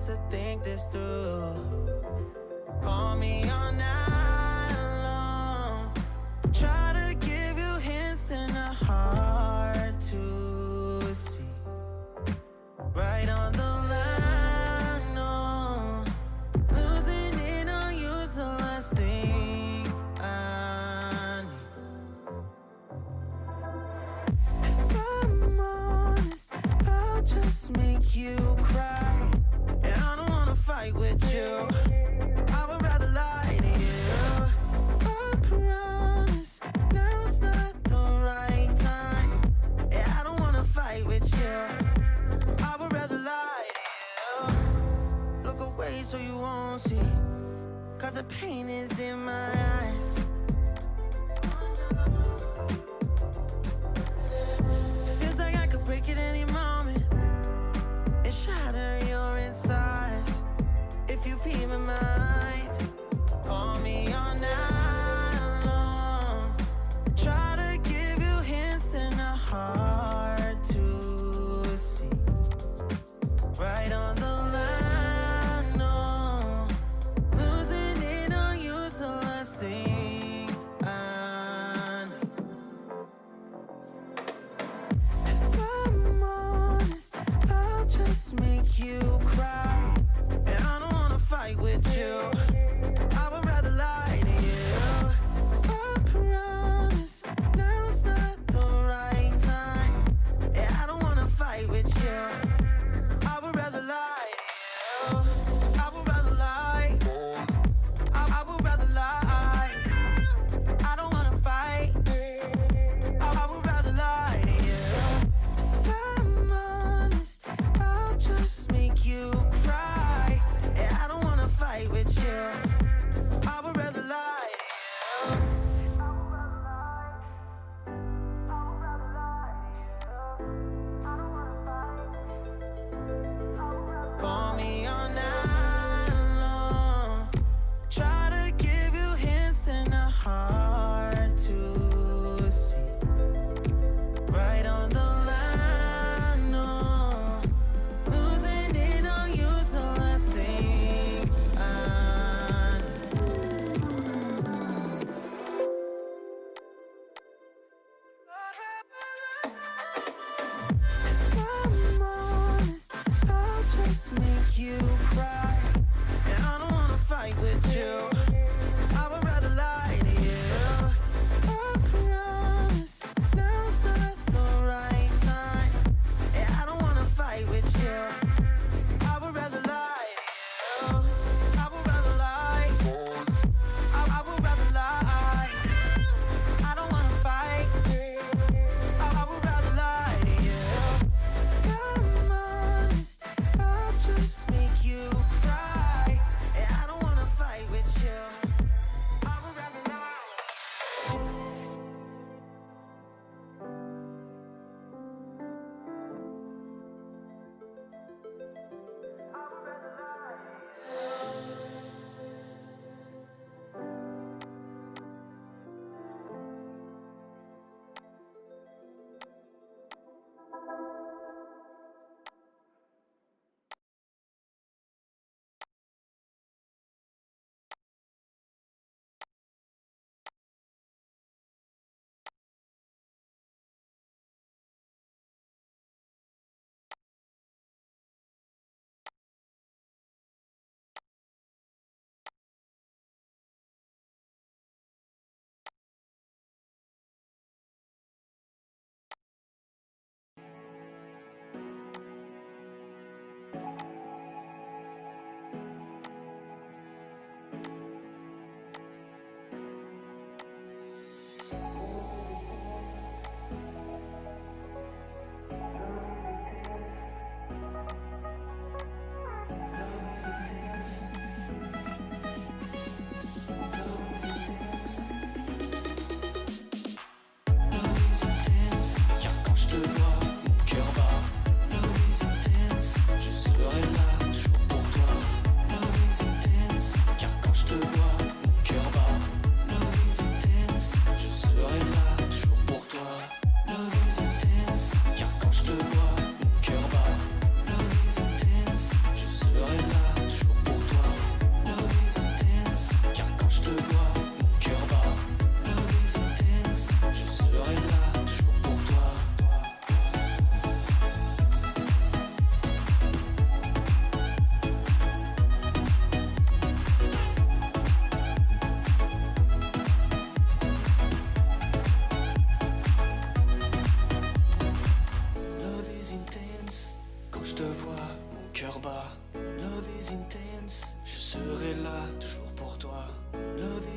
chance to think this through. Call me all night long. Try to give you hints and a heart to see. Right on the line, no. Losing it on you's the last thing I need. If I'm honest, I'll just make you cry. And I don't wanna fight with you. I would rather lie to you. I promise now's not the right time. And I don't wanna fight with you. I would rather lie to you. Look away so you won't see, 'cause the pain is in my eyes. Feels like I could break it any moment and shatter your insides. If you feel my mind, call me all night long. Try to give you hints and a heart to see. Right on the line, no. Losing it on you's the last thing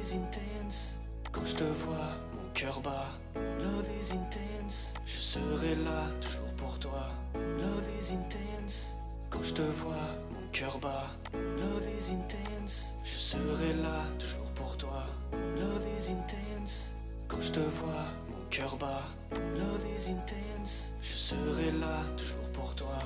is intense. Quand je te vois, mon cœur bat. Love is intense. Je serai là, toujours pour toi. Love is intense. Quand je te vois, mon cœur bat. Love is intense. Je serai là, toujours pour toi. Love is intense. Quand je te vois, mon cœur bat. Love is intense. Je serai là, toujours pour toi.